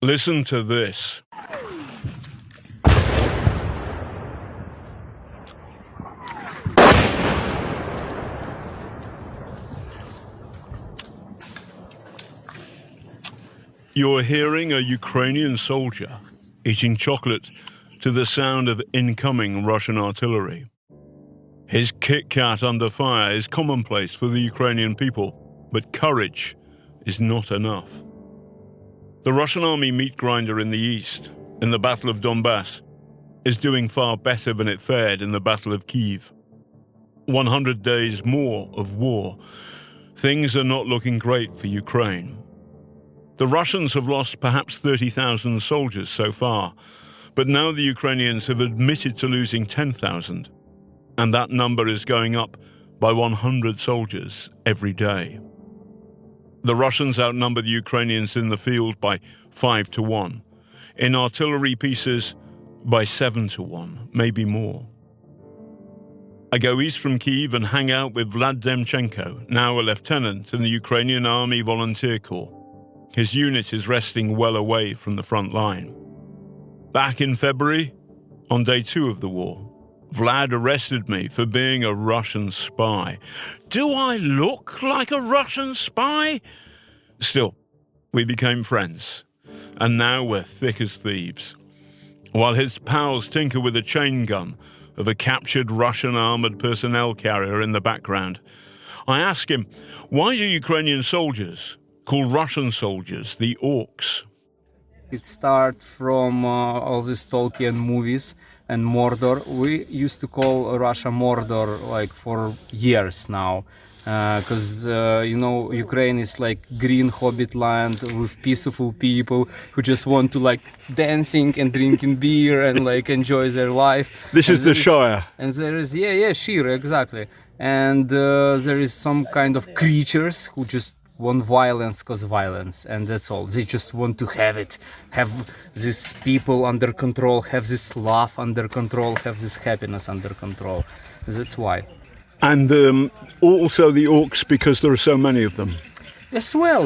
Listen to this. You're hearing a Ukrainian soldier eating chocolate to the sound of incoming Russian artillery. His Kit Kat under fire is commonplace for the Ukrainian people, but courage is not enough. The Russian army meat grinder in the east, in the Battle of Donbass, is doing far better than it fared in the Battle of Kyiv. 100 days more of war. Things are not looking great for Ukraine. The Russians have lost perhaps 30,000 soldiers so far, but now the Ukrainians have admitted to losing 10,000, and that number is going up by 100 soldiers every day. The Russians outnumber the Ukrainians in the field by 5 to 1, in artillery pieces by 7 to 1, maybe more. I go east from Kyiv and hang out with Vlad Demchenko, now a lieutenant in the Ukrainian Army Volunteer Corps. His unit is resting well away from the front line. Back in February, on day 2 of the war, Vlad arrested me for being a Russian spy. Do I look like a Russian spy? Still, we became friends, and now we're thick as thieves. While his pals tinker with a chain gun of a captured Russian armored personnel carrier in the background, I ask him, why do Ukrainian soldiers call Russian soldiers the orcs? It starts from all these Tolkien movies and Mordor. We used to call Russia Mordor like for years now, because Ukraine is like green hobbit land with peaceful people who just want to like dancing and drinking beer and like enjoy their life. This is the Shire. And there is Shire, exactly. And there is some kind of creatures who just want violence cause violence, and that's all. They just want to have these people under control, have this love under control, have this happiness under control. That's why. And also the orcs, because there are so many of them. As well.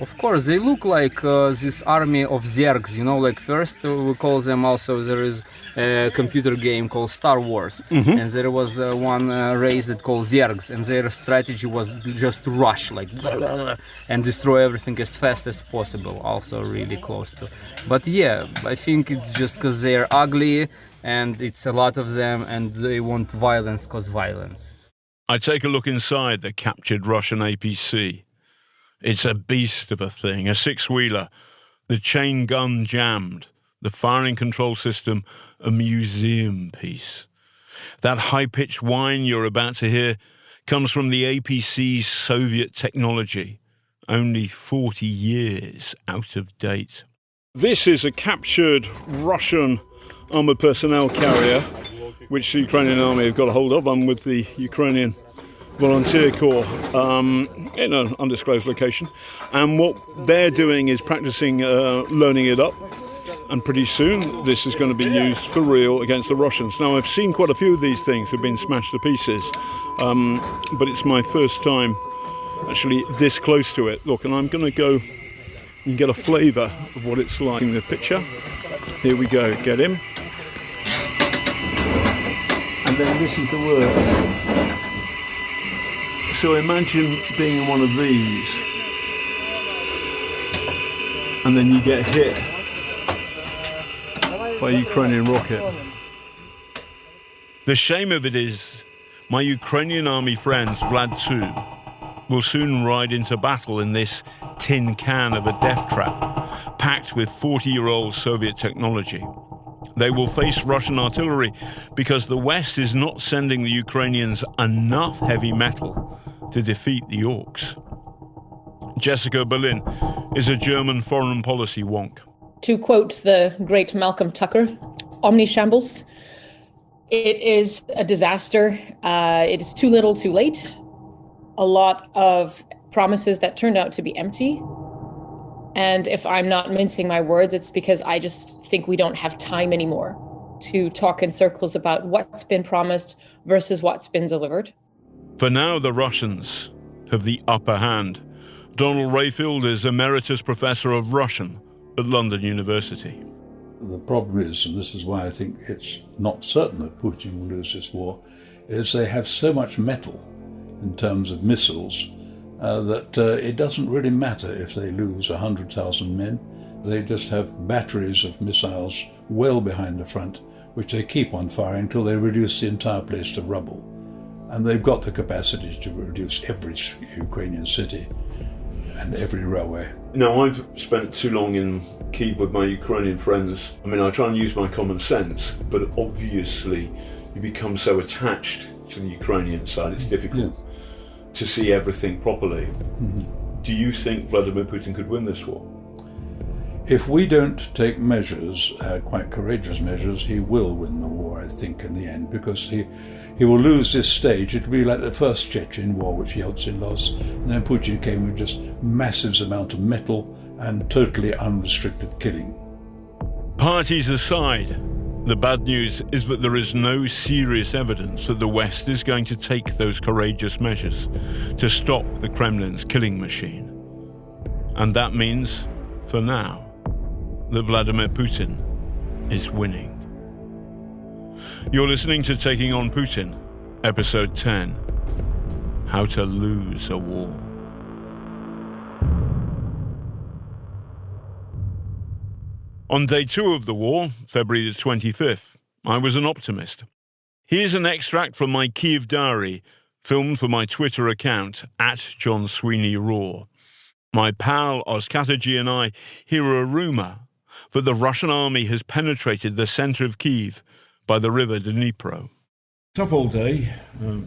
Of course, they look like this army of zergs, like first we call them also, there is a computer game called Star Wars, and there was one race that called zergs, and their strategy was just to rush, like, and destroy everything as fast as possible, also really close to. But yeah, I think it's just because they're ugly, and it's a lot of them, and they want violence cause violence. I take a look inside the captured Russian APC. It's a beast of a thing, a 6-wheeler, the chain gun jammed, the firing control system a museum piece. That high-pitched whine you're about to hear comes from the APC's Soviet technology, only 40 years out of date. This is a captured Russian armoured personnel carrier, which the Ukrainian army have got a hold of. I'm with the Ukrainian Volunteer Corps in an undisclosed location, and what they're doing is practicing loading it up, and pretty soon this is going to be used for real against the Russians. Now, I've seen quite a few of these things have been smashed to pieces, but it's my first time actually this close to it. Look, and I'm going to go, you can get a flavour of what it's like in the picture. Here we go, get him. And then this is the works. So imagine being in one of these, and then you get hit by a Ukrainian rocket. The shame of it is, my Ukrainian army friends, Vlad too, will soon ride into battle in this tin can of a death trap, packed with 40-year-old Soviet technology. They will face Russian artillery because the West is not sending the Ukrainians enough heavy metal to defeat the orcs. Jessica Berlin is a German foreign policy wonk. To quote the great Malcolm Tucker, omnishambles. It is a disaster. It is too little, too late. A lot of promises that turned out to be empty. And if I'm not mincing my words, it's because I just think we don't have time anymore to talk in circles about what's been promised versus what's been delivered. For now, the Russians have the upper hand. Donald Rayfield is Emeritus Professor of Russian at London University. The problem is, and this is why I think it's not certain that Putin will lose this war, is they have so much metal in terms of missiles that it doesn't really matter if they lose 100,000 men. They just have batteries of missiles well behind the front, which they keep on firing until they reduce the entire place to rubble. And they've got the capacity to reduce every Ukrainian city and every railway. Now, I've spent too long in Kyiv with my Ukrainian friends. I mean, I try and use my common sense, but obviously you become so attached to the Ukrainian side, it's difficult to see everything properly. Mm-hmm. Do you think Vladimir Putin could win this war? If we don't take measures, quite courageous measures, he will win the war, I think, in the end, because he will lose this stage. It will be like the first Chechen war, which Yeltsin lost, and then Putin came with just massive amount of metal and totally unrestricted killing. Parties aside, the bad news is that there is no serious evidence that the West is going to take those courageous measures to stop the Kremlin's killing machine. And that means, for now, that Vladimir Putin is winning. You're listening to Taking On Putin, Episode 10, How to Lose a War. On day 2 of the war, February the 25th, I was an optimist. Here's an extract from my Kyiv diary, filmed for my Twitter account, @JohnSweeneyRaw. My pal Oskataji and I hear a rumour that the Russian army has penetrated the centre of Kyiv by the river Dnipro. Tough old day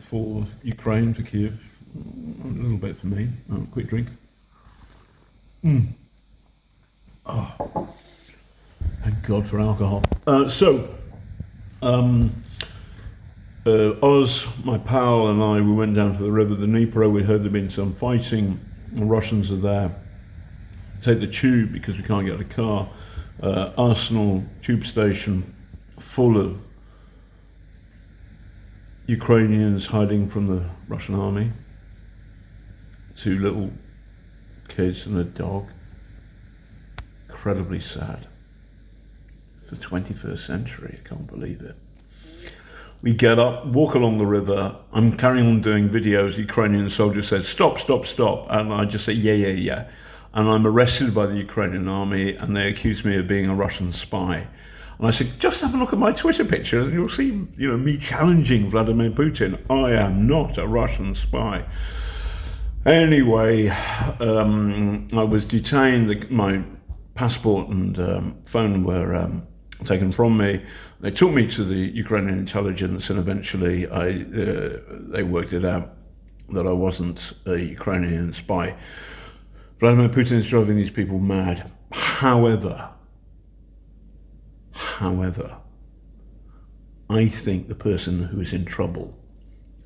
for Ukraine, for Kyiv. A little bit for me. Quick drink. Oh, thank God for alcohol. Oz, my pal, and I, we went down to the river Dnipro. We heard there'd been some fighting. The Russians are there. Take the tube because we can't get a car. Arsenal tube station full of Ukrainians hiding from the Russian army. 2 little kids and a dog. Incredibly sad. It's the 21st century, I can't believe it. We get up, walk along the river. I'm carrying on doing videos. The Ukrainian soldier says, stop, stop, stop. And I just say, yeah. And I'm arrested by the Ukrainian army, and they accuse me of being a Russian spy. And I said, just have a look at my Twitter picture, and you'll see, me challenging Vladimir Putin. I am not a Russian spy. Anyway, I was detained. My passport and phone were taken from me. They took me to the Ukrainian intelligence, and eventually they worked it out that I wasn't a Ukrainian spy. Vladimir Putin is driving these people mad. However, I think the person who is in trouble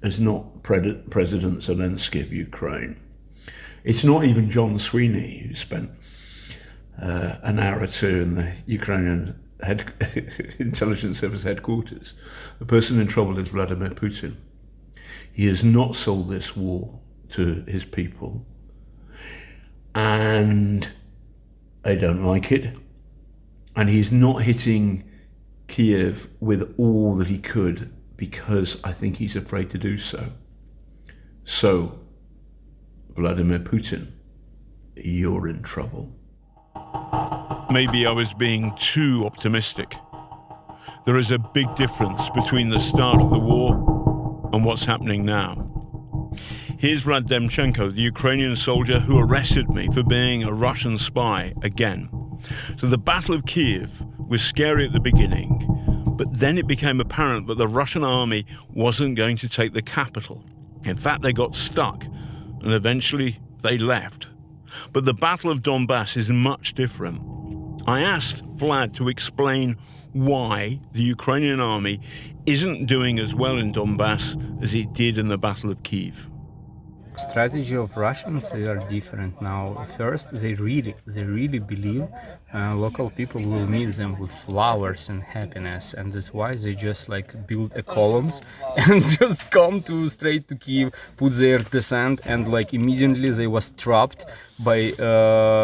is not President Zelensky of Ukraine. It's not even John Sweeney, who spent an hour or two in the Ukrainian intelligence service headquarters. The person in trouble is Vladimir Putin. He has not sold this war to his people, and they don't like it. And he's not hitting Kyiv with all that he could because I think he's afraid to do so. So, Vladimir Putin, you're in trouble. Maybe I was being too optimistic. There is a big difference between the start of the war and what's happening now. Here's Rademchenko, the Ukrainian soldier who arrested me for being a Russian spy again. So the Battle of Kyiv was scary at the beginning, but then it became apparent that the Russian army wasn't going to take the capital. In fact, they got stuck, and eventually they left. But the Battle of Donbass is much different. I asked Vlad to explain why the Ukrainian army isn't doing as well in Donbass as it did in the Battle of Kyiv. Strategy of Russians, they are different now. First, they really believe local people will meet them with flowers and happiness, and that's why they just build columns and just come straight to Kyiv, put their descent, and immediately they was trapped by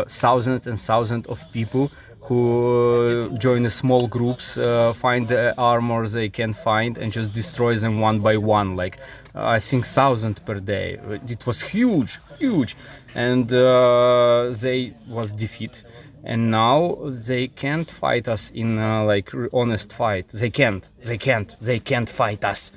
thousands and thousands of people who join the small groups, find the armor they can find, and just destroy them one by one. Like I think 1,000 per day. It was huge, and they was defeat. And now they can't fight us in like honest fight. They can't fight us.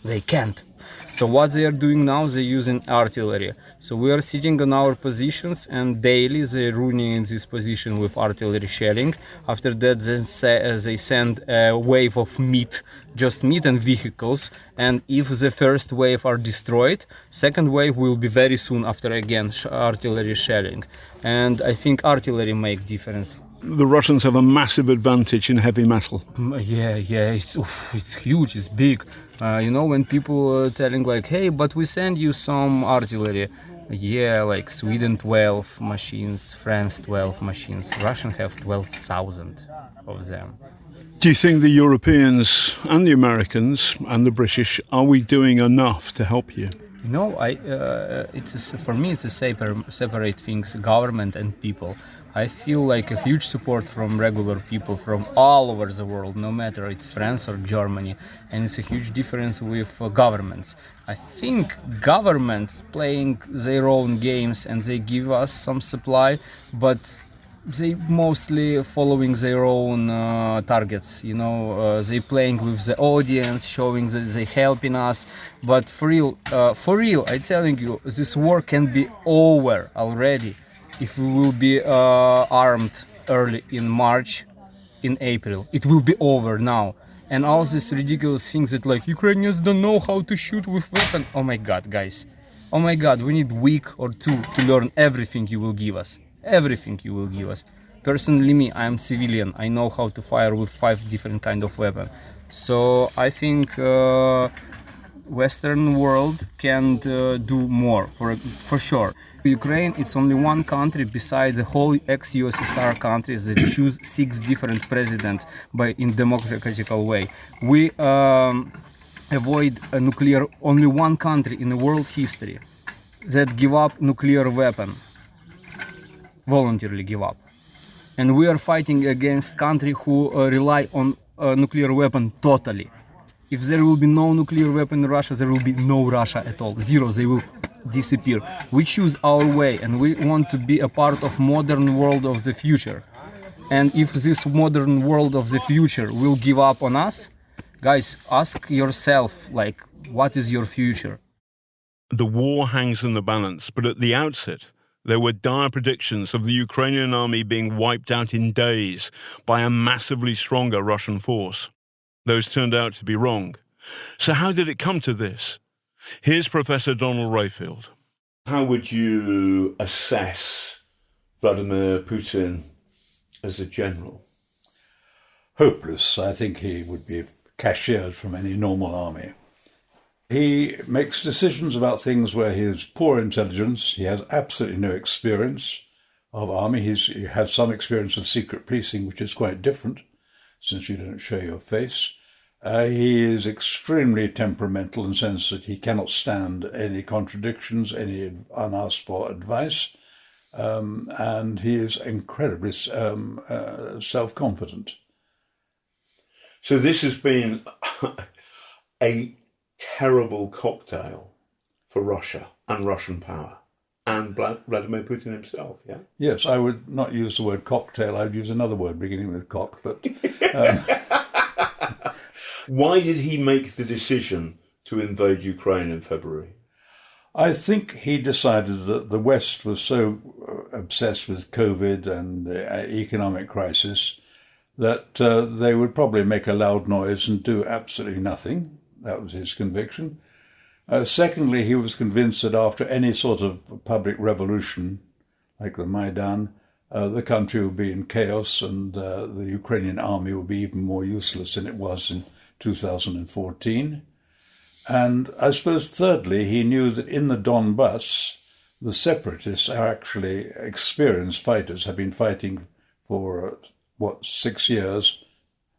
They can't. So what they are doing now, they're using artillery. So we are sitting on our positions, and daily they're ruining this position with artillery shelling. After that, they send a wave of meat, just meat and vehicles. And if the first wave are destroyed, second wave will be very soon after again artillery shelling. And I think artillery make difference. The Russians have a massive advantage in heavy metal. Yeah, it's huge, it's big. You know, when people are telling like, hey, but we send you some artillery. Yeah, like Sweden 12 machines, France 12 machines, Russian have 12,000 of them. Do you think the Europeans and the Americans and the British, are we doing enough to help you? You know, for me it's a separate things, government and people. I feel like a huge support from regular people from all over the world, no matter it's France or Germany, and it's a huge difference with governments. I think governments playing their own games and they give us some supply, but they mostly following their own targets, you know, they playing with the audience, showing that they helping us, but for real, I telling you, this war can be over already if we will be armed early in March, in April. It will be over now. And all these ridiculous things that like Ukrainians don't know how to shoot with weapon. Oh my God, guys. Oh my God, we need week or two to learn everything you will give us. Everything you will give us. Personally, me, I am civilian. I know how to fire with 5 different kind of weapon. So I think Western world can do more for sure. Ukraine, it's only one country besides the whole ex-USSR countries that choose 6 different presidents in democratic way. We avoid a nuclear, only one country in the world history that give up nuclear weapon, voluntarily give up. And we are fighting against country who rely on nuclear weapon totally. If there will be no nuclear weapon in Russia, there will be no Russia at all. Zero, they will disappear. We choose our way and we want to be a part of modern world of the future. And if this modern world of the future will give up on us, guys, ask yourself, like, what is your future? The war hangs in the balance, but at the outset, there were dire predictions of the Ukrainian army being wiped out in days by a massively stronger Russian force. Those turned out to be wrong. So how did it come to this? Here's Professor Donald Rayfield. How would you assess Vladimir Putin as a general? Hopeless. I think he would be cashiered from any normal army. He makes decisions about things where he has poor intelligence. He has absolutely no experience of army. He has some experience of secret policing, which is quite different, since you don't show your face. He is extremely temperamental in the sense that he cannot stand any contradictions, any unasked for advice, and he is incredibly self-confident. So this has been a terrible cocktail for Russia and Russian power and Vladimir Putin himself, yeah? Yes, I would not use the word cocktail. I'd use another word beginning with cock, but... Why did he make the decision to invade Ukraine in February? I think he decided that the West was so obsessed with COVID and the economic crisis that they would probably make a loud noise and do absolutely nothing. That was his conviction. Secondly, he was convinced that after any sort of public revolution, like the Maidan, the country would be in chaos and the Ukrainian army would be even more useless than it was in 2014. And I suppose thirdly, he knew that in the Donbass, the separatists are actually experienced fighters, have been fighting for, 6 years,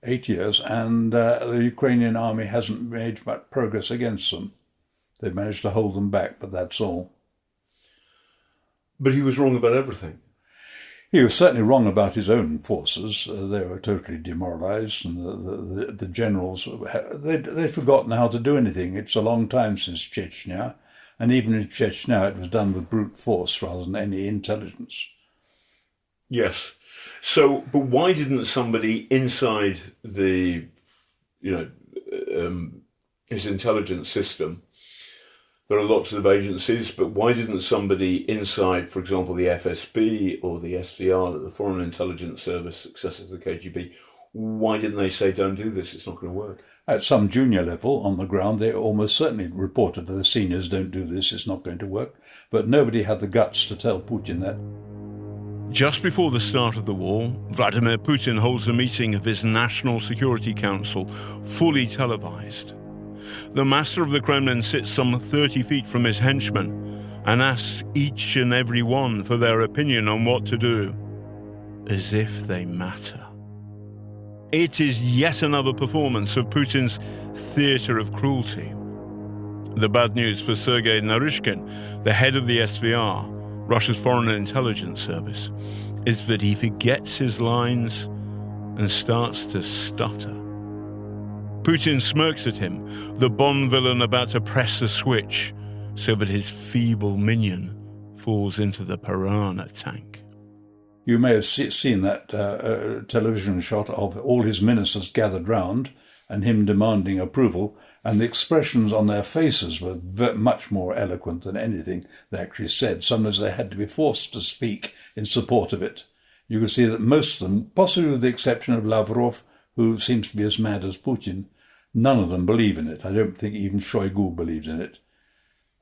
8 years, and the Ukrainian army hasn't made much progress against them. They've managed to hold them back, but that's all. But he was wrong about everything. He was certainly wrong about his own forces. They were totally demoralized, and the generals, they'd forgotten how to do anything. It's a long time since Chechnya, and even in Chechnya it was done with brute force rather than any intelligence. Yes. So, but why didn't somebody inside the, his intelligence system? There are lots of agencies, but why didn't somebody inside, for example, the FSB or the SVR, the Foreign Intelligence Service, successor to the KGB, why didn't they say, don't do this, it's not going to work? At some junior level on the ground, they almost certainly reported to the seniors, don't do this, it's not going to work. But nobody had the guts to tell Putin that. Just before the start of the war, Vladimir Putin holds a meeting of his National Security Council, fully televised. The master of the Kremlin sits some 30 feet from his henchmen and asks each and every one for their opinion on what to do, as if they matter. It is yet another performance of Putin's theatre of cruelty. The bad news for Sergei Naryshkin, the head of the SVR, Russia's Foreign Intelligence Service, is that he forgets his lines and starts to stutter. Putin smirks at him, the Bond villain about to press the switch so that his feeble minion falls into the piranha tank. You may have seen that television shot of all his ministers gathered round and him demanding approval, and the expressions on their faces were much more eloquent than anything they actually said. Sometimes they had to be forced to speak in support of it. You could see that most of them, possibly with the exception of Lavrov, who seems to be as mad as Putin, none of them believe in it. I don't think even Shoigu believes in it.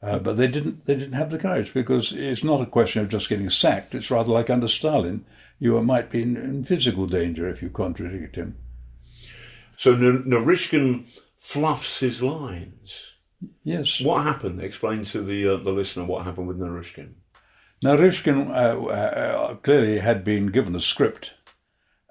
But they didn't have the courage, because it's not a question of just getting sacked. It's rather like under Stalin. You might be in physical danger if you contradict him. So Naryshkin fluffs his lines. Yes. What happened? Explain to the listener what happened with Naryshkin. Naryshkin clearly had been given a script,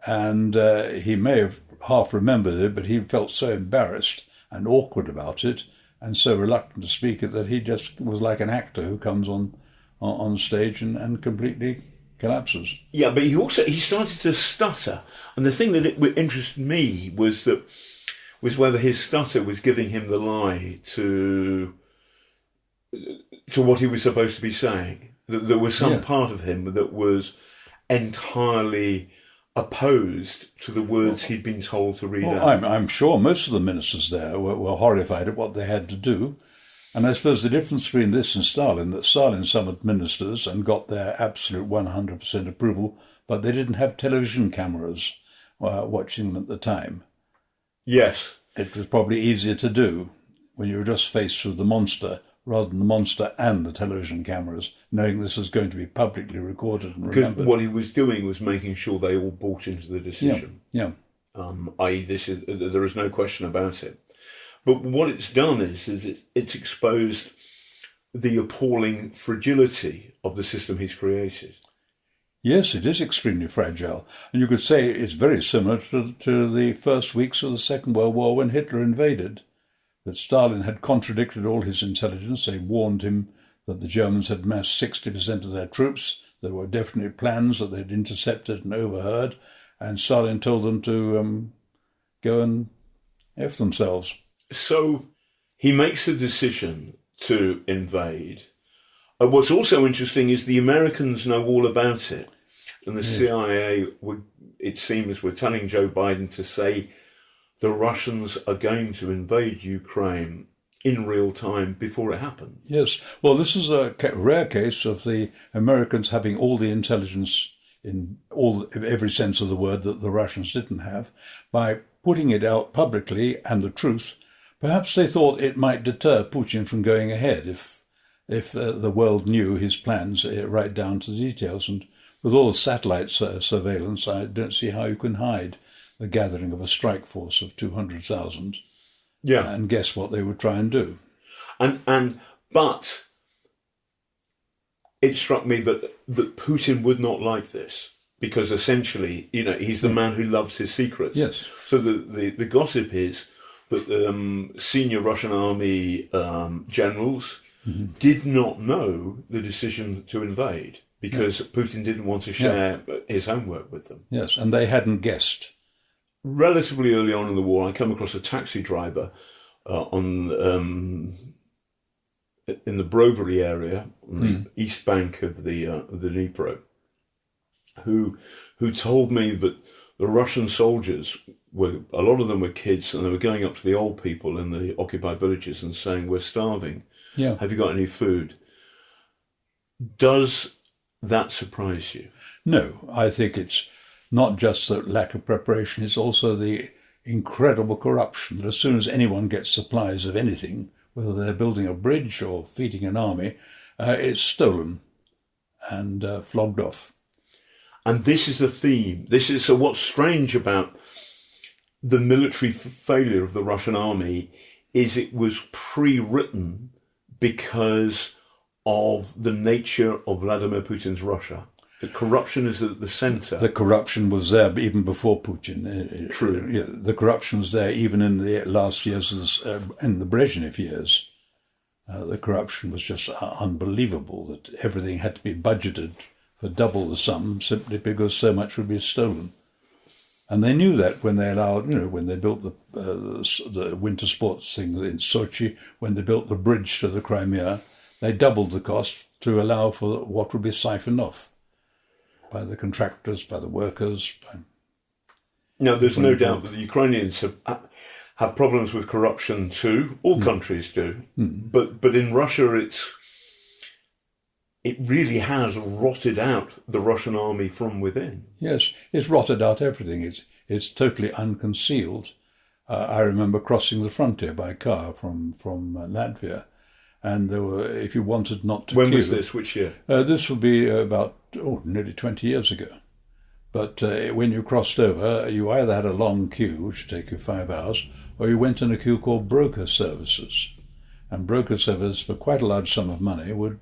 and he may have half remembered it, but he felt so embarrassed and awkward about it, and so reluctant to speak it, that he just was like an actor who comes on stage and completely collapses. Yeah, but he started to stutter, and the thing that interested me was whether his stutter was giving him the lie to what he was supposed to be saying. That there was some part of him that was entirely opposed to the words he'd been told to read out. I'm sure most of the ministers there were horrified at what they had to do. And I suppose the difference between this and Stalin, that Stalin summoned ministers and got their absolute 100% approval, but they didn't have television cameras watching them at the time. Yes. It was probably easier to do when you were just faced with the monster, rather than the monster and the television cameras, knowing this was going to be publicly recorded and remembered. Because what he was doing was making sure they all bought into the decision. Yeah. I.e., there is no question about it. But what it's done is it's exposed the appalling fragility of the system he's created. Yes, it is extremely fragile. And you could say it's very similar to the first weeks of the Second World War when Hitler invaded. That Stalin had contradicted all his intelligence. They warned him that the Germans had massed 60% of their troops. There were definite plans that they'd intercepted and overheard. And Stalin told them to go and F themselves. So he makes the decision to invade. What's also interesting is the Americans know all about it. And the CIA, it seems, were telling Joe Biden to say the Russians are going to invade Ukraine in real time before it happens. Yes. Well, this is a rare case of the Americans having all the intelligence in every sense of the word that the Russians didn't have. By putting it out publicly and the truth, perhaps they thought it might deter Putin from going ahead if the world knew his plans right down to the details. And with all the satellite surveillance, I don't see how you can hide the gathering of a strike force of 200,000. Yeah. And guess what they would try and do. But it struck me that Putin would not like this, because essentially, he's the man who loves his secrets. Yes. So the gossip is that senior Russian army generals did not know the decision to invade, because Putin didn't want to share his homework with them. Yes, and they hadn't guessed. Relatively early on in the war, I came across a taxi driver in the Brovary area, on the east bank of the Dnipro, who told me that the Russian soldiers a lot of them were kids, and they were going up to the old people in the occupied villages and saying, "We're starving. Yeah. Have you got any food?" Does that surprise you? No, I think it's not just the lack of preparation, it's also the incredible corruption that as soon as anyone gets supplies of anything, whether they're building a bridge or feeding an army, it's stolen and flogged off. And this is the theme. So what's strange about the military failure of the Russian army is it was pre-written because of the nature of Vladimir Putin's Russia. The corruption is at the centre. The corruption was there even before Putin. True. The corruption was there even in the last years, in the Brezhnev years. The corruption was just unbelievable, that everything had to be budgeted for double the sum simply because so much would be stolen. And they knew that when they allowed, when they built the winter sports thing in Sochi, when they built the bridge to the Crimea, they doubled the cost to allow for what would be siphoned off by the contractors, by the workers. Now, there's no doubt that the Ukrainians have problems with corruption too. All countries do. But in Russia, it really has rotted out the Russian army from within. Yes, it's rotted out everything. It's totally unconcealed. I remember crossing the frontier by car from Latvia, and there were, if you wanted not to When queue, was this? Which year? This would be about nearly 20 years ago. But when you crossed over, you either had a long queue, which would take you 5 hours, or you went in a queue called broker services. And broker services, for quite a large sum of money, would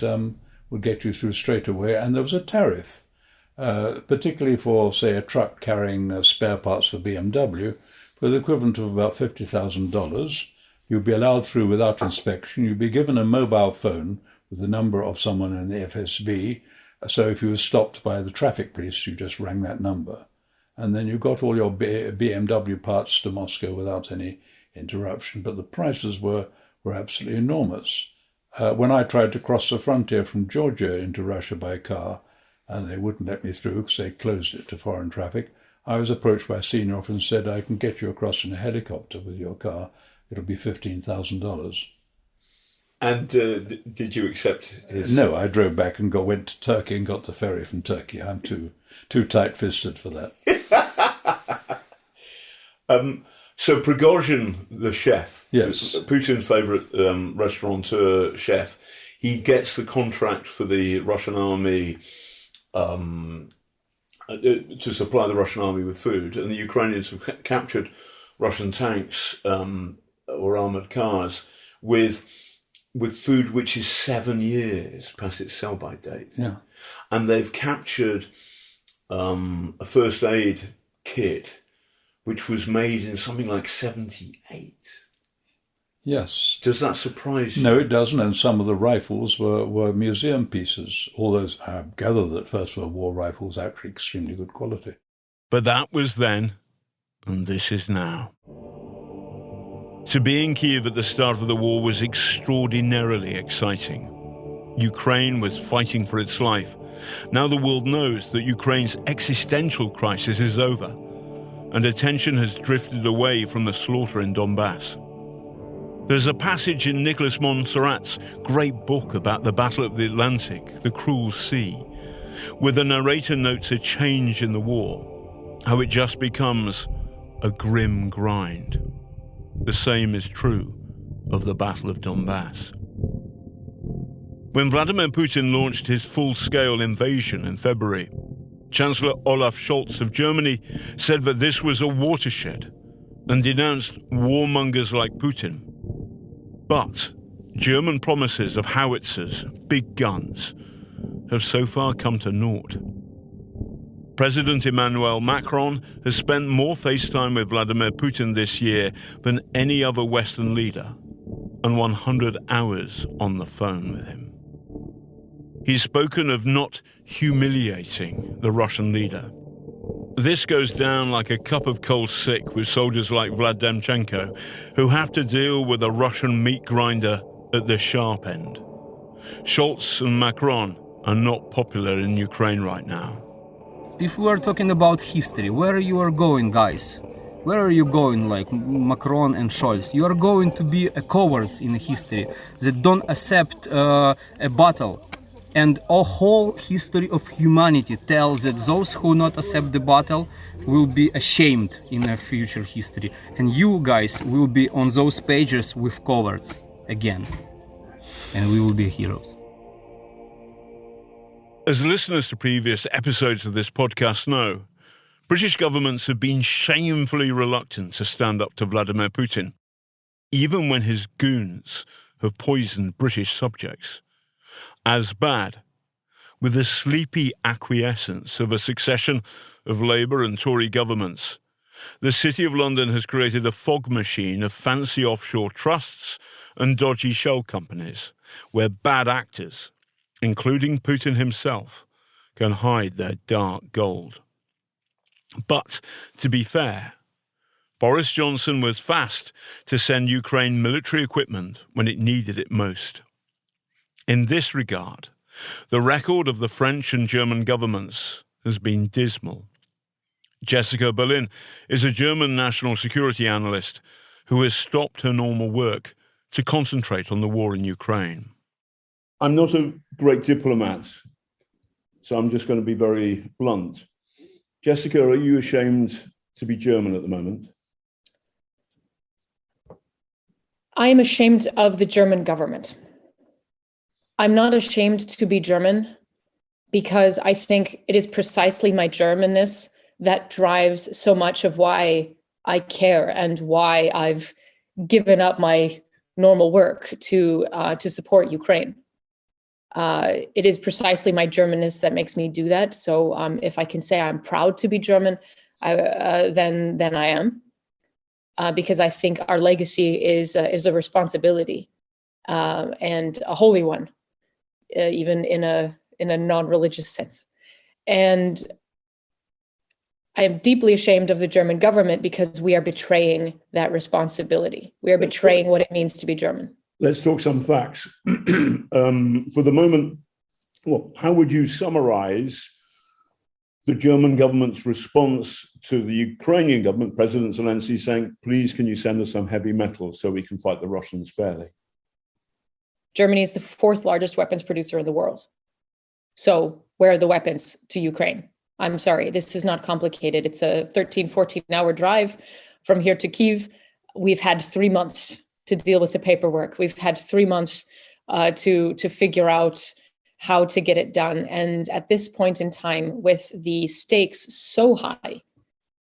get you through straight away. And there was a tariff, particularly for, say, a truck carrying spare parts for BMW, for the equivalent of about $50,000. You'd be allowed through without inspection. You'd be given a mobile phone with the number of someone in the FSB. So if you were stopped by the traffic police, you just rang that number. And then you got all your BMW parts to Moscow without any interruption. But the prices were absolutely enormous. When I tried to cross the frontier from Georgia into Russia by car, and they wouldn't let me through because they closed it to foreign traffic, I was approached by a senior officer and said, "I can get you across in a helicopter with your car. It'll be $15,000. And did you accept his... No, I drove back and went to Turkey and got the ferry from Turkey. I'm too tight-fisted for that. So Prigozhin, the chef, yes, Putin's favourite restaurateur chef, he gets the contract for the Russian army to supply the Russian army with food, and the Ukrainians have captured Russian tanks or armoured cars with food which is 7 years past its sell-by date. Yeah. And they've captured a first aid kit which was made in something like 78. Yes. Does that surprise you? No, it doesn't, and some of the rifles were museum pieces. All those, I gather that First World War rifles are actually extremely good quality. But that was then, and this is now. To be in Kyiv at the start of the war was extraordinarily exciting. Ukraine was fighting for its life. Now the world knows that Ukraine's existential crisis is over, and attention has drifted away from the slaughter in Donbass. There's a passage in Nicholas Montserrat's great book about the Battle of the Atlantic, The Cruel Sea, where the narrator notes a change in the war, how it just becomes a grim grind. The same is true of the Battle of Donbass. When Vladimir Putin launched his full-scale invasion in February, Chancellor Olaf Scholz of Germany said that this was a watershed and denounced warmongers like Putin. But German promises of howitzers, big guns, have so far come to naught. President Emmanuel Macron has spent more FaceTime with Vladimir Putin this year than any other Western leader, and 100 hours on the phone with him. He's spoken of not humiliating the Russian leader. This goes down like a cup of cold sick with soldiers like Vladimir, who have to deal with a Russian meat grinder at the sharp end. Scholz and Macron are not popular in Ukraine right now. If we are talking about history, where you are going, guys? Where are you going, like Macron and Scholz? You are going to be a cowards in history that don't accept a battle. And a whole history of humanity tells that those who not accept the battle will be ashamed in their future history. And you guys will be on those pages with cowards again. And we will be heroes. As listeners to previous episodes of this podcast know, British governments have been shamefully reluctant to stand up to Vladimir Putin, even when his goons have poisoned British subjects. As bad, with the sleepy acquiescence of a succession of Labour and Tory governments, the City of London has created a fog machine of fancy offshore trusts and dodgy shell companies, where bad actors, including Putin himself, can hide their dark gold. But, to be fair, Boris Johnson was fast to send Ukraine military equipment when it needed it most. In this regard, the record of the French and German governments has been dismal. Jessica Berlin is a German national security analyst who has stopped her normal work to concentrate on the war in Ukraine. I'm not a great diplomat, so I'm just going to be very blunt. Jessica, are you ashamed to be German at the moment? I am ashamed of the German government. I'm not ashamed to be German because I think it is precisely my Germanness that drives so much of why I care and why I've given up my normal work to support Ukraine. It is precisely my Germanness that makes me do that. So if I can say I'm proud to be German, then I am, because I think our legacy is a responsibility and a holy one. Even in a non-religious sense. And I am deeply ashamed of the German government because we are betraying that responsibility. We are betraying what it means to be German. Let's talk some facts. For the moment, well, how would you summarize the German government's response to the Ukrainian government, President Zelensky saying, please, can you send us some heavy metals so we can fight the Russians fairly? Germany is the fourth largest weapons producer in the world. So where are the weapons to Ukraine? I'm sorry, this is not complicated. It's a 13, 14-hour drive from here to Kyiv. We've had 3 months to deal with the paperwork. We've had 3 months to figure out how to get it done. And at this point in time, with the stakes so high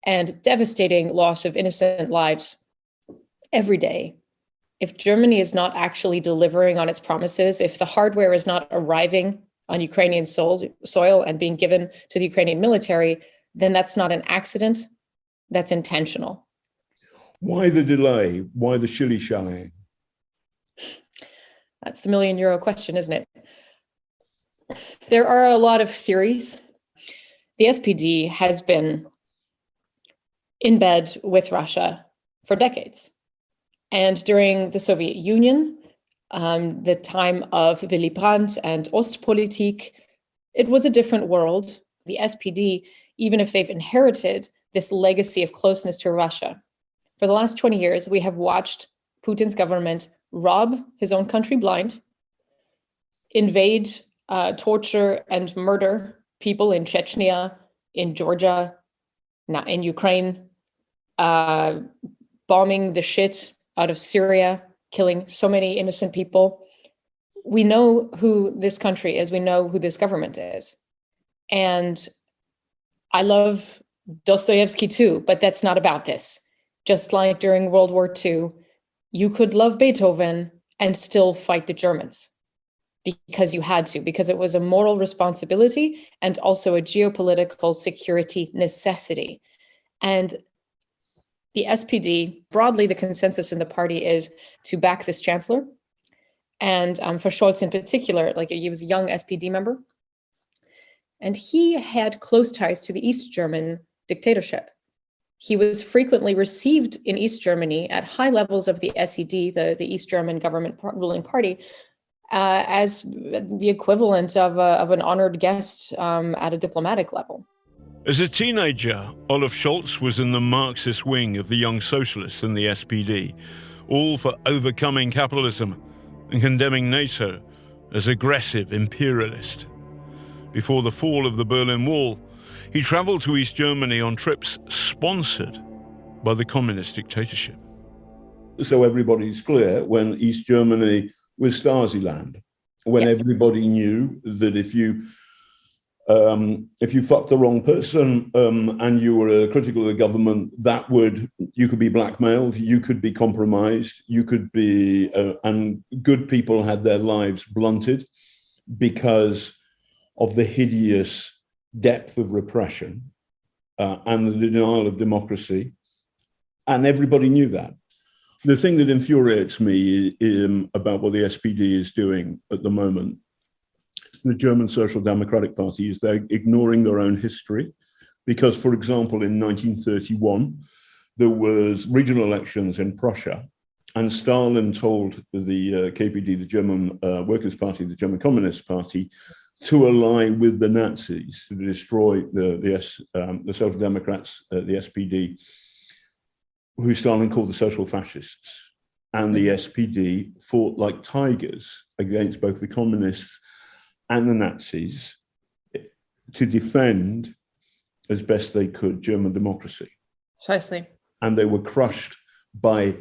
and devastating loss of innocent lives every day, if Germany is not actually delivering on its promises, if the hardware is not arriving on Ukrainian soil and being given to the Ukrainian military, then that's not an accident, that's intentional. Why the delay? Why the shilly-shallying? That's the million-euro question, isn't it? There are a lot of theories. The SPD has been in bed with Russia for decades. And during the Soviet Union, the time of Willy Brandt and Ostpolitik, it was a different world. The SPD, even if they've inherited this legacy of closeness to Russia, for the last 20 years, we have watched Putin's government rob his own country blind, invade, torture, and murder people in Chechnya, in Georgia, in Ukraine, bombing the shit out of Syria, killing so many innocent people. We know who this country is. We know who this government is. And I love Dostoevsky too, but that's not about this. Just like during World War II, you could love Beethoven and still fight the Germans because you had to, because it was a moral responsibility and also a geopolitical security necessity. And the SPD, broadly, the consensus in the party is to back this chancellor And for Scholz in particular, like he was a young SPD member, and he had close ties to the East German dictatorship. He was frequently received in East Germany at high levels of the SED, the East German government ruling party, as the equivalent of an honored guest at a diplomatic level. As a teenager, Olaf Scholz was in the Marxist wing of the Young Socialists and the SPD, all for overcoming capitalism and condemning NATO as aggressive imperialist. Before the fall of the Berlin Wall, he traveled to East Germany on trips sponsored by the communist dictatorship. So everybody's clear, when East Germany was Stasi land, when Yes. everybody knew that if you fucked the wrong person and you were critical of the government, you could be blackmailed, you could be compromised, you could be, and good people had their lives blunted because of the hideous depth of repression and the denial of democracy. And everybody knew that. The thing that infuriates me about what the SPD is doing at the moment, the German Social Democratic Party, is they're ignoring their own history. Because, for example, in 1931, there was regional elections in Prussia, and Stalin told the KPD, the German Workers' Party, the German Communist Party, to ally with the Nazis to destroy the Social Democrats, the SPD, who Stalin called the social fascists. And the SPD fought like tigers against both the communists and the Nazis to defend, as best they could, German democracy. Precisely. And they were crushed by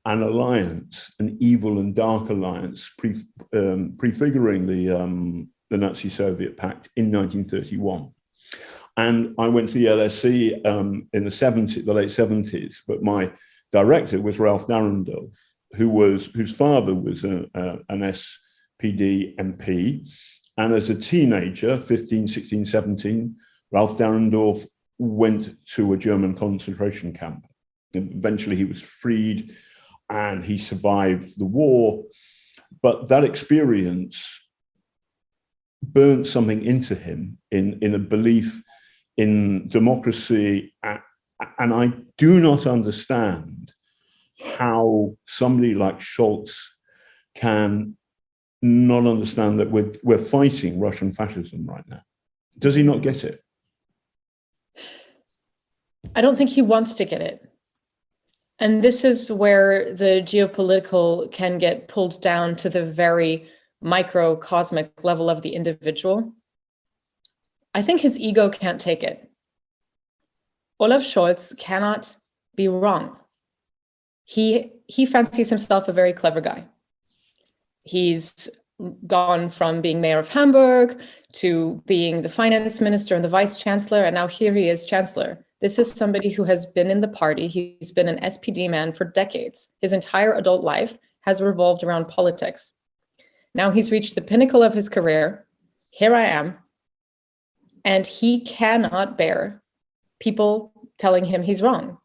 an alliance, an evil and dark alliance, prefiguring the Nazi-Soviet Pact in 1931. And I went to the LSE in the late 70s, but my director was Ralph Dahrendorf, whose father was an SPD MP. And as a teenager, 15, 16, 17, Ralph Dahrendorf went to a German concentration camp. Eventually he was freed and he survived the war. But that experience burnt something into him in a belief in democracy. And I do not understand how somebody like Scholz can not understand that we're fighting Russian fascism right now. Does he not get it? I don't think he wants to get it. And this is where the geopolitical can get pulled down to the very microcosmic level of the individual. I think his ego can't take it. Olaf Scholz cannot be wrong. He fancies himself a very clever guy. He's gone from being mayor of Hamburg to being the finance minister and the vice chancellor, and now here he is chancellor. This is somebody who has been in the party. He's been an SPD man for decades. His entire adult life has revolved around politics. Now he's reached the pinnacle of his career. Here I am. And he cannot bear people telling him he's wrong.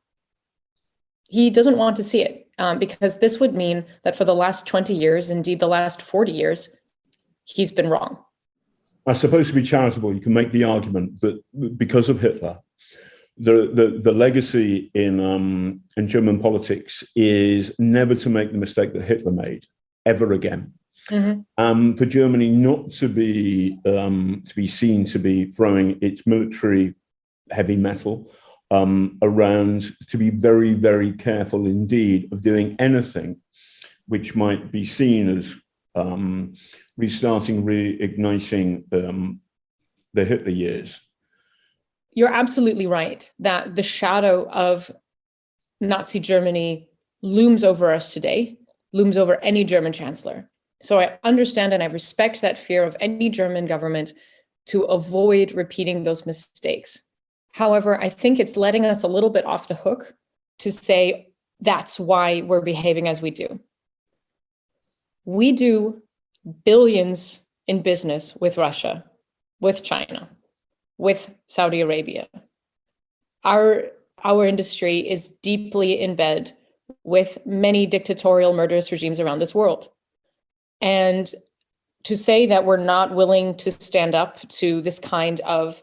He doesn't want to see it. Because this would mean that for the last 20 years, indeed the last 40 years, he's been wrong. I suppose to be charitable, you can make the argument that because of Hitler, the legacy in German politics is never to make the mistake that Hitler made ever again. Mm-hmm. For Germany not to be seen to be throwing its military heavy metal around, to be very, very careful indeed of doing anything which might be seen as restarting, reigniting the Hitler years. You're absolutely right that the shadow of Nazi Germany looms over us today, looms over any German chancellor. So I understand and I respect that fear of any German government to avoid repeating those mistakes. However, I think it's letting us a little bit off the hook to say that's why we're behaving as we do. We do billions in business with Russia, with China, with Saudi Arabia. Our industry is deeply in bed with many dictatorial murderous regimes around this world. And to say that we're not willing to stand up to this kind of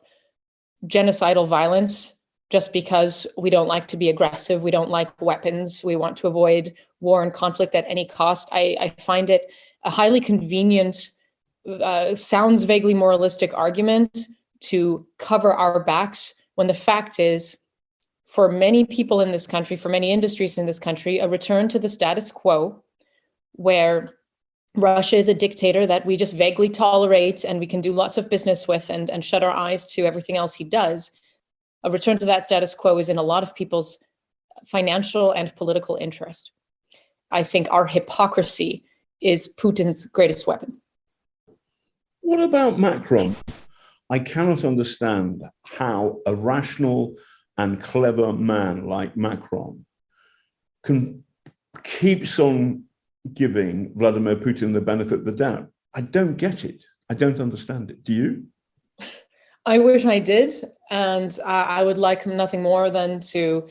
genocidal violence just because we don't like to be aggressive, we don't like weapons, we want to avoid war and conflict at any cost, I find it a highly convenient, sounds vaguely moralistic argument to cover our backs, when the fact is, for many people in this country, for many industries in this country, a return to the status quo where Russia is a dictator that we just vaguely tolerate and we can do lots of business with and shut our eyes to everything else he does. A return to that status quo is in a lot of people's financial and political interest. I think our hypocrisy is Putin's greatest weapon. What about Macron? I cannot understand how a rational and clever man like Macron keeps on giving Vladimir Putin the benefit of the doubt. I don't get it. I don't understand it. Do you? I wish I did. And I would like nothing more than to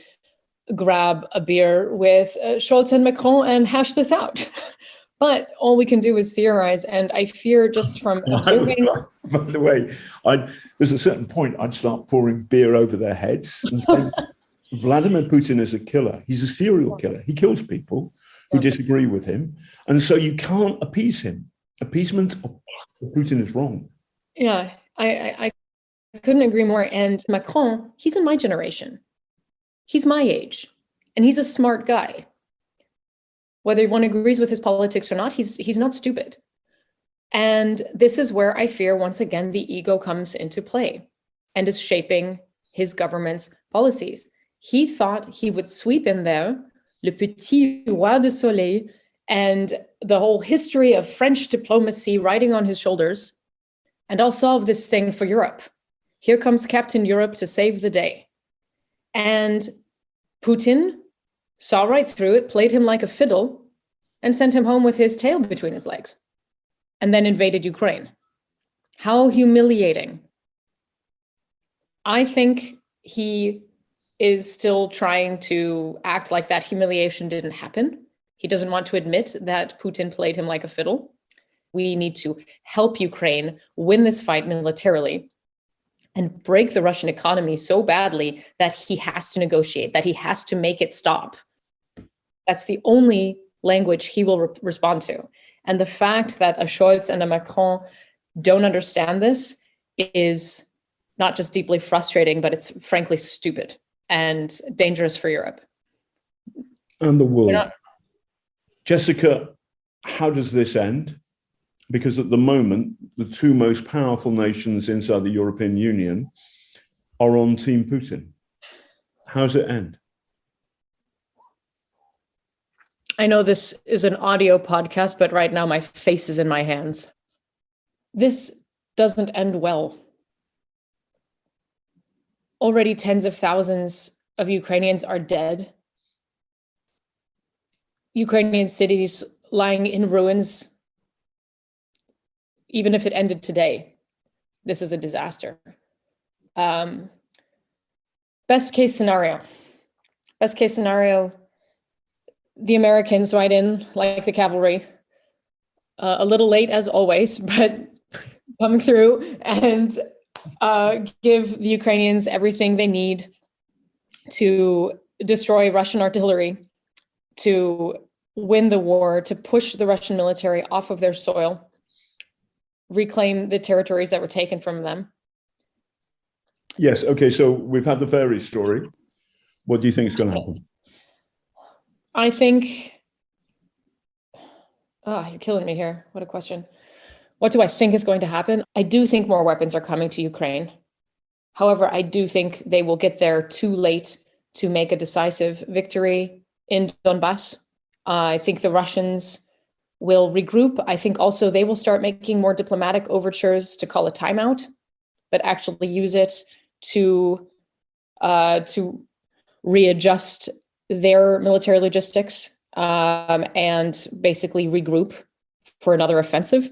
grab a beer with Scholz and Macron and hash this out. But all we can do is theorize. And I fear just from observing. By the way, there's a certain point I'd start pouring beer over their heads and saying, Vladimir Putin is a killer. He's a serial killer. He kills people who disagree with him. And so you can't appease him. Appeasement of Putin is wrong. Yeah, I couldn't agree more. And Macron, he's in my generation. He's my age. And he's a smart guy. Whether one agrees with his politics or not, he's not stupid. And this is where I fear, once again, the ego comes into play and is shaping his government's policies. He thought he would sweep in there le petit roi de soleil and the whole history of French diplomacy riding on his shoulders, and I'll solve this thing for Europe. Here comes Captain Europe to save the day. And Putin saw right through it, played him like a fiddle, and sent him home with his tail between his legs, and then invaded Ukraine. How humiliating. I think he is still trying to act like that humiliation didn't happen. He doesn't want to admit that Putin played him like a fiddle. We need to help Ukraine win this fight militarily and break the Russian economy so badly that he has to negotiate, that he has to make it stop. That's the only language he will respond to. And the fact that a Scholz and a Macron don't understand this is not just deeply frustrating, but it's frankly stupid and dangerous for Europe. And the world. Jessica, how does this end? Because at the moment, the two most powerful nations inside the European Union are on Team Putin. How does it end? I know this is an audio podcast, but right now my face is in my hands. This doesn't end well. Already tens of thousands of Ukrainians are dead. Ukrainian cities lying in ruins. Even if it ended today, this is a disaster. Best case scenario, the Americans ride in like the cavalry, a little late as always, but coming through and give the Ukrainians everything they need to destroy Russian artillery, to win the war, to push the Russian military off of their soil, reclaim the territories that were taken from them. Yes, okay, so we've had the fairy story. What do you think is going to happen? I think, you're killing me here. What a question. What do I think is going to happen? I do think more weapons are coming to Ukraine. However, I do think they will get there too late to make a decisive victory in Donbass. I think the Russians will regroup. I think also they will start making more diplomatic overtures to call a timeout, but actually use it to readjust their military logistics and basically regroup for another offensive.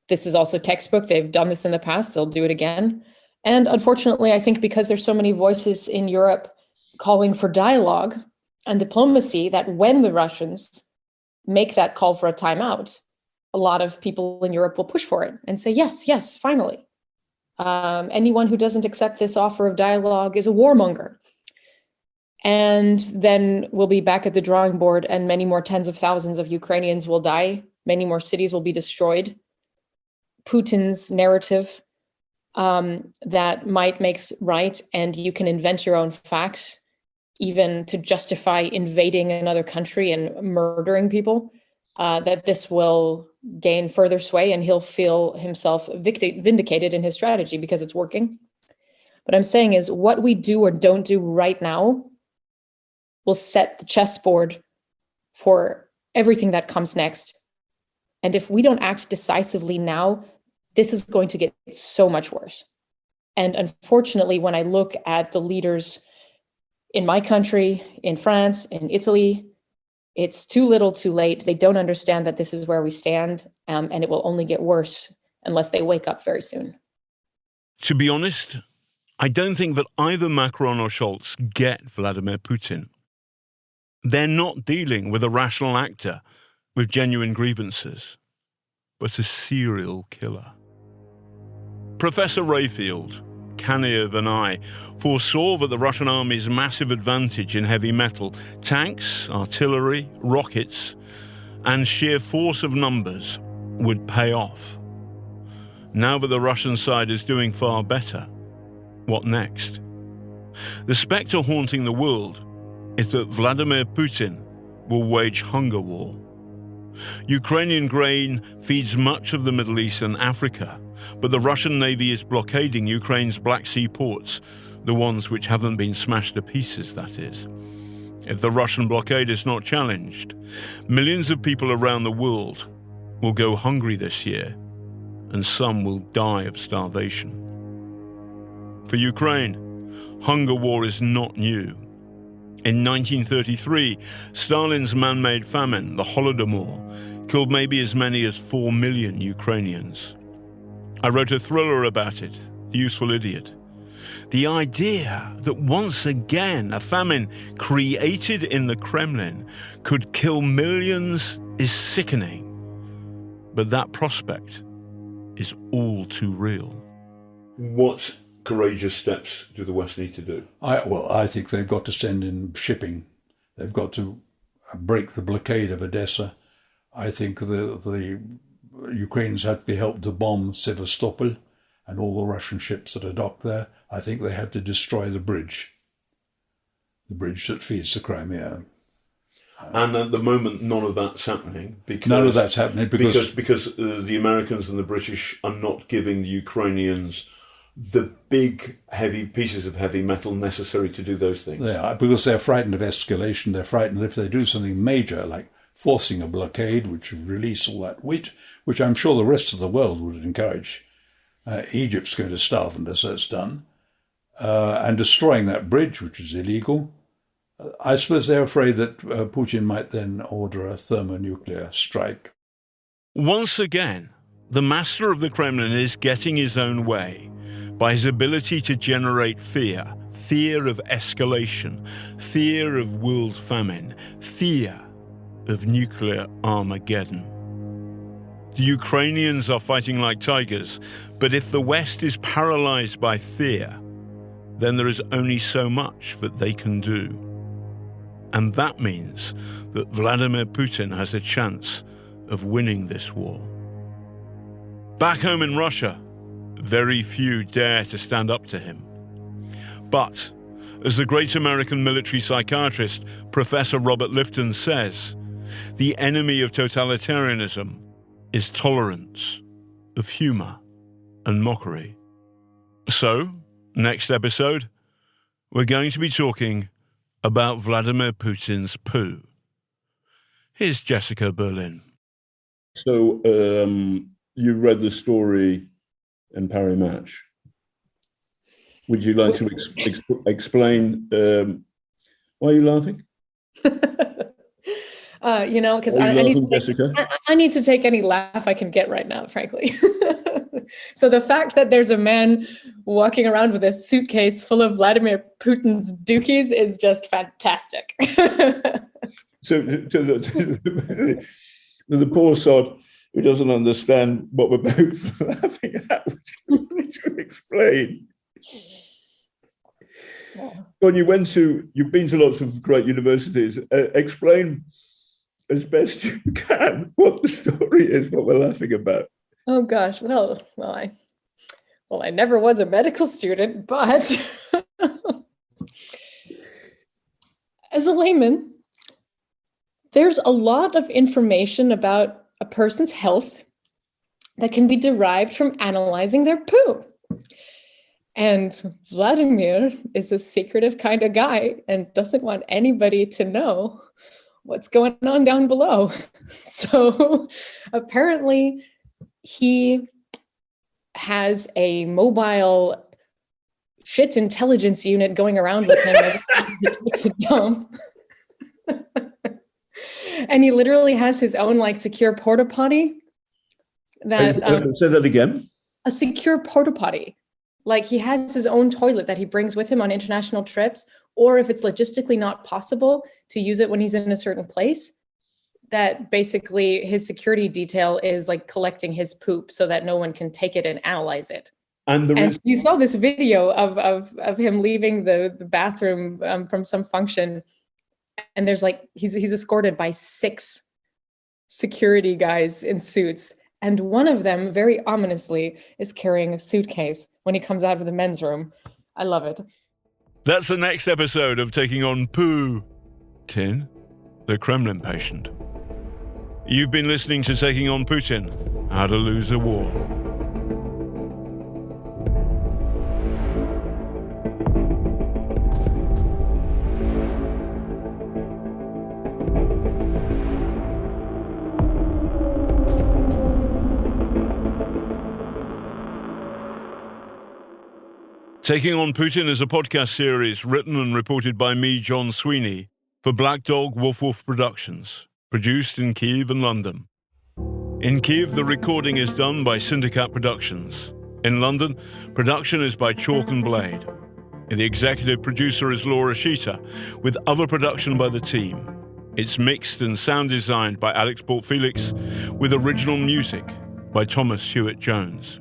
This is also textbook. They've done this in the past. They'll do it again. And unfortunately, I think because there's so many voices in Europe calling for dialogue and diplomacy, that when the Russians make that call for a timeout, a lot of people in Europe will push for it and say, yes, finally. Anyone who doesn't accept this offer of dialogue is a warmonger. And then we'll be back at the drawing board, and many more tens of thousands of Ukrainians will die. Many more cities will be destroyed. Putin's narrative that might makes right, and you can invent your own facts, even to justify invading another country and murdering people, that this will gain further sway, and he'll feel himself vindicated in his strategy because it's working. What I'm saying is, what we do or don't do right now will set the chessboard for everything that comes next. And if we don't act decisively now, this is going to get so much worse. And unfortunately, when I look at the leaders in my country, in France, in Italy, it's too little too late. They don't understand that this is where we stand, and it will only get worse unless they wake up very soon. To be honest, I don't think that either Macron or Scholz get Vladimir Putin. They're not dealing with a rational actor with genuine grievances, but a serial killer. Professor Rayfield, cannier than I, foresaw that the Russian army's massive advantage in heavy metal, tanks, artillery, rockets, and sheer force of numbers would pay off. Now that the Russian side is doing far better, what next? The spectre haunting the world is that Vladimir Putin will wage hunger war. Ukrainian grain feeds much of the Middle East and Africa, but the Russian Navy is blockading Ukraine's Black Sea ports, the ones which haven't been smashed to pieces, that is. If the Russian blockade is not challenged, millions of people around the world will go hungry this year, and some will die of starvation. For Ukraine, hunger war is not new. In 1933, Stalin's man-made famine, the Holodomor, killed maybe as many as 4 million Ukrainians. I wrote a thriller about it, The Useful Idiot. The idea that once again a famine created in the Kremlin could kill millions is sickening. But that prospect is all too real. What courageous steps do the West need to do? I think they've got to send in shipping. They've got to break the blockade of Odessa. I think the Ukrainians have to be helped to bomb Sevastopol and all the Russian ships that are docked there. I think they have to destroy the bridge that feeds the Crimea. And at the moment, none of that's happening. None of that's happening because the Americans and the British are not giving the Ukrainians the big, heavy pieces of heavy metal necessary to do those things. They are, because they're frightened of escalation. They're frightened if they do something major, like forcing a blockade, which would release all that wheat, which I'm sure the rest of the world would encourage. Egypt's going to starve unless that's done. And destroying that bridge, which is illegal. I suppose they're afraid that Putin might then order a thermonuclear strike. Once again, the master of the Kremlin is getting his own way by his ability to generate fear of escalation, fear of world famine, fear of nuclear Armageddon. The Ukrainians are fighting like tigers, but if the West is paralyzed by fear, then there is only so much that they can do. And that means that Vladimir Putin has a chance of winning this war. Back home in Russia, very few dare to stand up to him. But, as the great American military psychiatrist Professor Robert Lifton says, the enemy of totalitarianism is tolerance of humor and mockery. So, next episode, we're going to be talking about Vladimir Putin's poo. Here's Jessica Berlin. So, you read the story in Paris Match. Would you like to explain why are you laughing? Because I need to take any laugh I can get right now, frankly. So the fact that there's a man walking around with a suitcase full of Vladimir Putin's dookies is just fantastic. the poor sod who doesn't understand what we're both laughing at, which will explain. When you've been to lots of great universities, explain as best you can what the story is, what we're laughing about. Oh gosh, well, I never was a medical student, but as a layman, there's a lot of information about a person's health that can be derived from analyzing their poo. And Vladimir is a secretive kind of guy and doesn't want anybody to know what's going on down below. So apparently he has a mobile shit intelligence unit going around with him every time he takes a dump. And he literally has his own like secure porta potty. Say that again. A secure porta potty. Like he has his own toilet that he brings with him on international trips, or if it's logistically not possible to use it when he's in a certain place, that basically his security detail is like collecting his poop so that no one can take it and analyze it. And you saw this video of him leaving the bathroom from some function, and there's like he's escorted by 6 security guys in suits. And one of them, very ominously, is carrying a suitcase when he comes out of the men's room. I love it. That's the next episode of Taking on Putin, the Kremlin patient. You've been listening to Taking on Putin, How to Lose a War. Taking on Putin is a podcast series written and reported by me, John Sweeney, for Black Dog Woof Woof Productions, produced in Kyiv and London. In Kyiv, the recording is done by Syndicate Productions. In London, production is by Chalk and Blade. The executive producer is Laura Sheeter, with other production by the team. It's mixed and sound designed by Alex Port-Felix, with original music by Thomas Hewitt-Jones.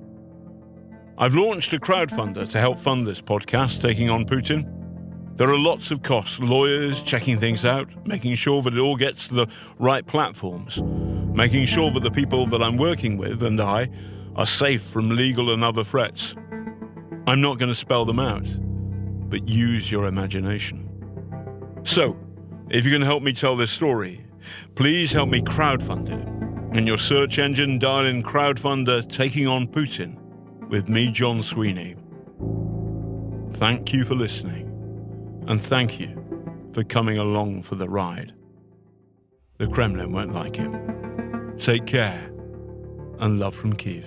I've launched a crowdfunder to help fund this podcast, Taking on Putin. There are lots of costs: lawyers, checking things out, making sure that it all gets to the right platforms, making sure that the people that I'm working with and I are safe from legal and other threats. I'm not going to spell them out, but use your imagination. So, if you can help me tell this story, please help me crowdfund it. In your search engine, dial in Crowdfunder Taking on Putin with me, John Sweeney. Thank you for listening, and thank you for coming along for the ride. The Kremlin won't like it. Take care, and love from Kyiv.